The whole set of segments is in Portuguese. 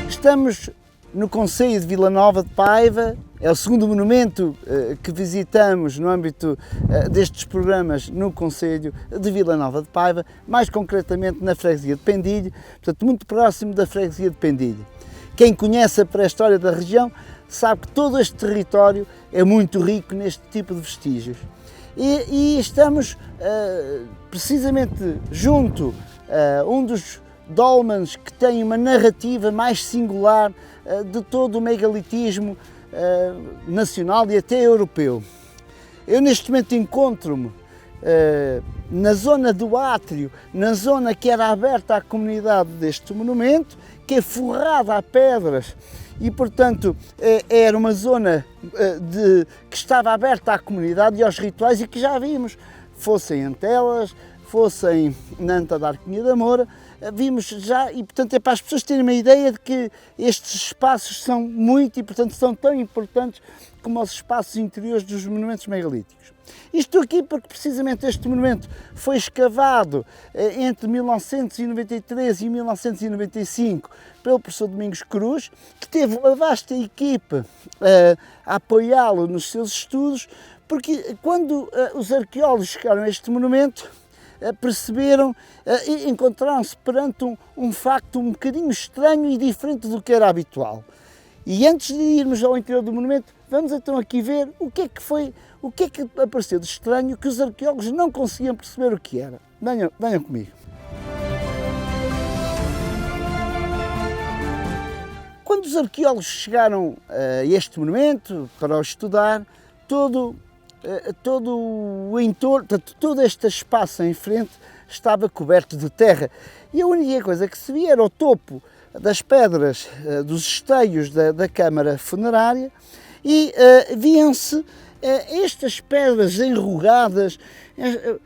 Estamos no concelho de Vila Nova de Paiva, é o segundo monumento que visitamos no âmbito destes programas no concelho de Vila Nova de Paiva, mais concretamente na freguesia de Pendilho, portanto muito próximo da freguesia de Pendilho. Quem conhece a pré-história da região sabe que todo este território é muito rico neste tipo de vestígios. E estamos precisamente junto a um dos dólmenes que tem uma narrativa mais singular de todo o megalitismo nacional e até europeu. Eu neste momento encontro-me na zona do átrio, na zona que era aberta à comunidade deste monumento, que é forrada a pedras e, portanto, era uma zona que estava aberta à comunidade e aos rituais e que já vimos, fossem em Antelas, fossem na Anta da Arquinha da Moura, vimos já, e portanto é para as pessoas terem uma ideia de que estes espaços são muito e portanto são tão importantes como os espaços interiores dos monumentos megalíticos. Isto aqui porque precisamente este monumento foi escavado entre 1993 e 1995 pelo professor Domingos Cruz, que teve uma vasta equipe a apoiá-lo nos seus estudos, porque quando os arqueólogos chegaram a este monumento, perceberam e encontraram-se perante um facto um bocadinho estranho e diferente do que era habitual. E antes de irmos ao interior do monumento, vamos então aqui ver o que é que apareceu de estranho que os arqueólogos não conseguiam perceber o que era. Venham comigo. Quando os arqueólogos chegaram a este monumento para o estudar, todo o entorno, todo este espaço em frente estava coberto de terra e a única coisa que se via era o topo das pedras dos esteios da câmara funerária e viam-se estas pedras enrugadas,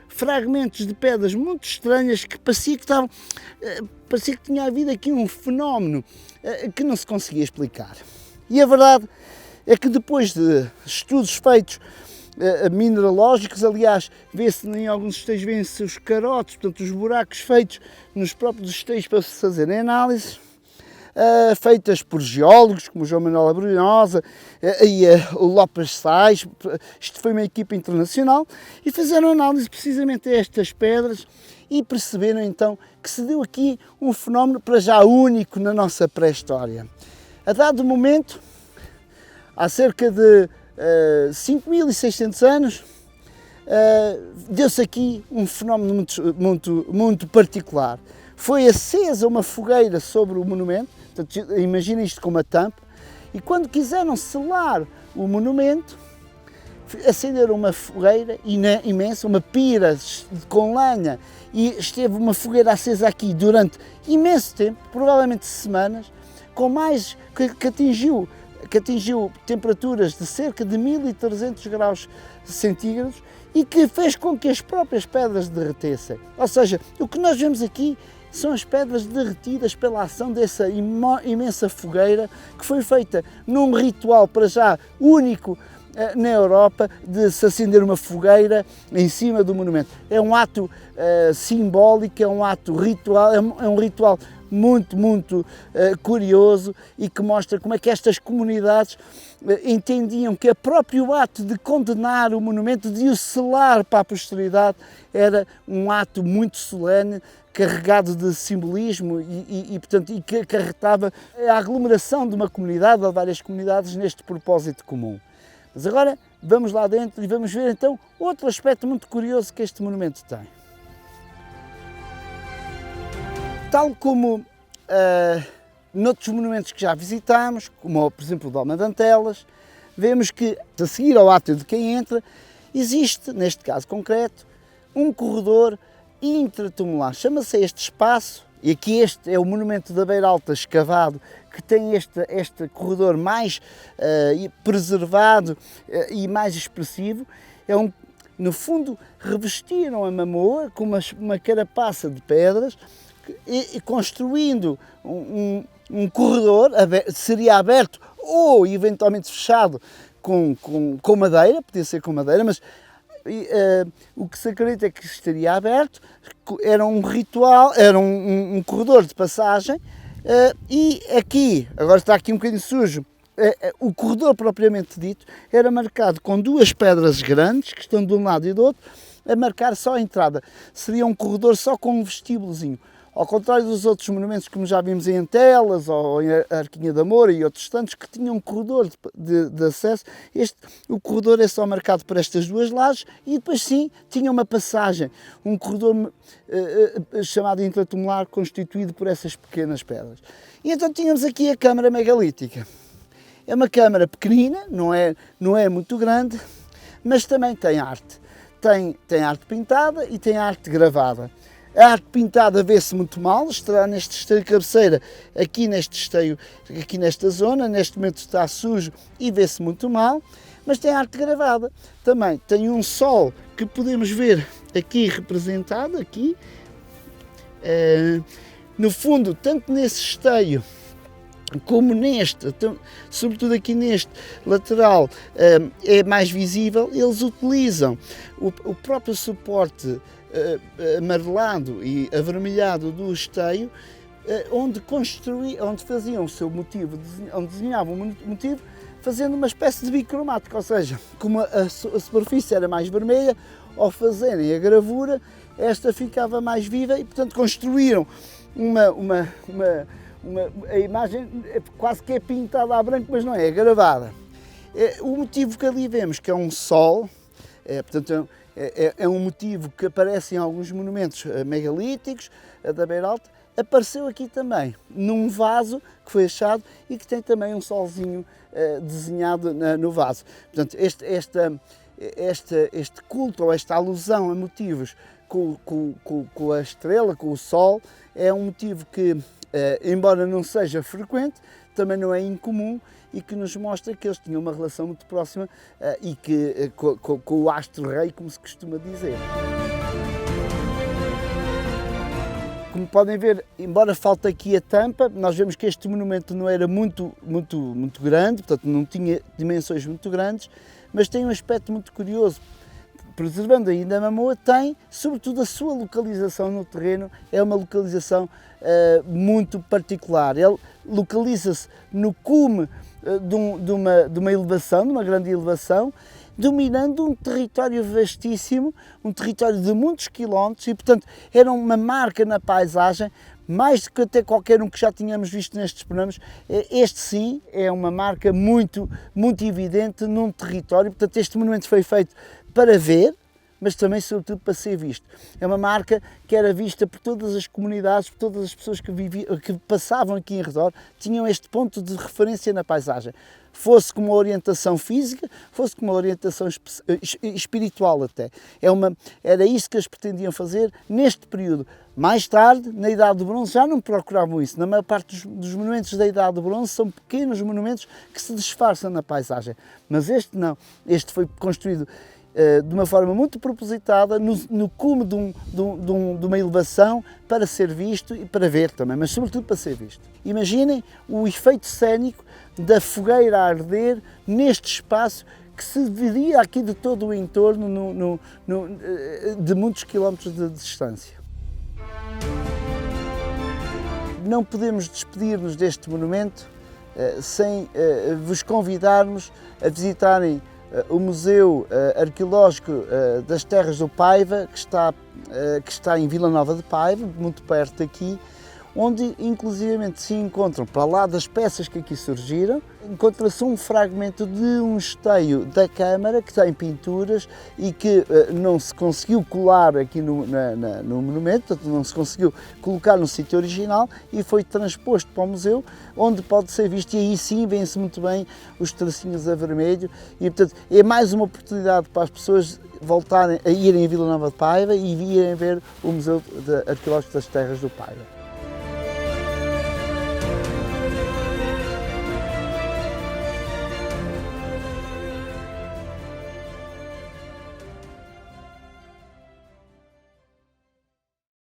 fragmentos de pedras muito estranhas que parecia que tinha havido aqui um fenómeno que não se conseguia explicar. E a verdade é que depois de estudos feitos mineralógicos, aliás, vê-se em alguns esteios, vêem-se os carotes, portanto os buracos feitos nos próprios esteios para se fazerem análises, feitas por geólogos como o João Manuel Abrunhosa e o Lopes Sais. Isto foi uma equipa internacional e fizeram análise precisamente a estas pedras e perceberam então que se deu aqui um fenómeno para já único na nossa pré-história. A dado momento, há cerca de 5.600 anos, deu-se aqui um fenómeno muito particular. Foi acesa uma fogueira sobre o monumento, portanto, imaginem isto com uma tampa, e quando quiseram selar o monumento, acenderam uma fogueira imensa, uma pira com lenha, e esteve uma fogueira acesa aqui durante imenso tempo, provavelmente semanas, que atingiu temperaturas de cerca de 1300 graus centígrados e que fez com que as próprias pedras derretessem. Ou seja, o que nós vemos aqui são as pedras derretidas pela ação dessa imensa fogueira que foi feita num ritual para já único na Europa de se acender uma fogueira em cima do monumento. É um ato simbólico, é um ato ritual, é um ritual muito curioso e que mostra como é que estas comunidades entendiam que o próprio ato de condenar o monumento, de o selar para a posteridade, era um ato muito solene, carregado de simbolismo portanto, que acarretava a aglomeração de uma comunidade ou várias comunidades neste propósito comum. Mas agora vamos lá dentro e vamos ver então outro aspecto muito curioso que este monumento tem. Tal como noutros monumentos que já visitámos, como por exemplo o Dolmen de Antelas, vemos que a seguir ao átrio de quem entra, existe, neste caso concreto, um corredor intratumular. Chama-se este espaço, e aqui este é o monumento da Beira Alta escavado, que tem este corredor mais preservado e mais expressivo. no fundo, revestiram a Mamoa com uma carapaça de pedras e construindo um corredor, seria aberto ou eventualmente fechado com madeira, podia ser com madeira, mas o que se acredita é que estaria aberto, era um ritual, era um corredor de passagem, e aqui, agora está aqui um bocadinho sujo, o corredor propriamente dito era marcado com duas pedras grandes, que estão de um lado e do outro, a marcar só a entrada. Seria um corredor só com um vestíbulozinho. Ao contrário dos outros monumentos, como já vimos em Antelas ou em Arquinha da Moura e outros tantos, que tinham um corredor de acesso, o corredor é só marcado por estas duas lajes e depois sim tinha uma passagem, um corredor chamado intratumulares, constituído por essas pequenas pedras. E então tínhamos aqui a câmara megalítica. É uma câmara pequenina, não é muito grande, mas também tem arte. Tem arte pintada e tem arte gravada. A arte pintada vê-se muito mal, estará neste esteio de cabeceira, aqui neste esteio, aqui nesta zona, neste momento está sujo e vê-se muito mal, mas tem arte gravada. Também tem um sol que podemos ver aqui representado, aqui, no fundo, tanto nesse esteio como neste, sobretudo aqui neste lateral, é mais visível. Eles utilizam o próprio suporte amarelado e avermelhado do esteio, onde faziam o seu motivo, onde desenhavam o motivo, fazendo uma espécie de bicromático, ou seja, como a superfície era mais vermelha, ao fazerem a gravura, esta ficava mais viva e, portanto, construíram a imagem quase que é pintada a branco, mas não é gravada. O motivo que ali vemos, que é um sol, portanto, é um motivo que aparece em alguns monumentos megalíticos da Beira Alta, apareceu aqui também, num vaso que foi achado e que tem também um solzinho desenhado no vaso. Portanto, este culto ou esta alusão a motivos com a estrela, com o sol, é um motivo que, embora não seja frequente, também não é incomum e que nos mostra que eles tinham uma relação muito próxima e que, com o astro-rei, como se costuma dizer. Como podem ver, embora falte aqui a tampa, nós vemos que este monumento não era muito grande, portanto não tinha dimensões muito grandes, mas tem um aspecto muito curioso. Preservando ainda a Mamoa, tem, sobretudo, a sua localização no terreno, é uma localização muito particular. Ele localiza-se no cume de uma elevação, de uma grande elevação, dominando um território vastíssimo, um território de muitos quilómetros e, portanto, era uma marca na paisagem, mais do que até qualquer um que já tínhamos visto nestes programas. Este sim é uma marca muito evidente num território, portanto este monumento foi feito para ver, mas também sobretudo para ser visto. É uma marca que era vista por todas as comunidades, por todas as pessoas que passavam aqui em redor, tinham este ponto de referência na paisagem. Fosse como uma orientação física, fosse como uma orientação espiritual até. Era isso que eles pretendiam fazer neste período. Mais tarde, na Idade do Bronze, já não procuravam isso. Na maior parte dos monumentos da Idade do Bronze são pequenos monumentos que se disfarçam na paisagem. Mas este não. Este foi construído de uma forma muito propositada, no cume de uma elevação, para ser visto e para ver também, mas sobretudo para ser visto. Imaginem o efeito cênico da fogueira a arder neste espaço que se veria aqui de todo o entorno de muitos quilómetros de distância. Não podemos despedir-nos deste monumento sem vos convidarmos a visitarem o Museu Arqueológico das Terras do Paiva, que está em Vila Nova de Paiva, muito perto daqui, onde inclusivamente se encontram, para lá das peças que aqui surgiram, encontra-se um fragmento de um esteio da Câmara que tem pinturas e que não se conseguiu colar aqui no monumento, portanto não se conseguiu colocar no sítio original e foi transposto para o museu, onde pode ser visto, e aí sim vêem-se muito bem os tracinhos a vermelho e, portanto, é mais uma oportunidade para as pessoas voltarem a irem a Vila Nova de Paiva e virem ver o Museu Arqueológico das Terras do Paiva.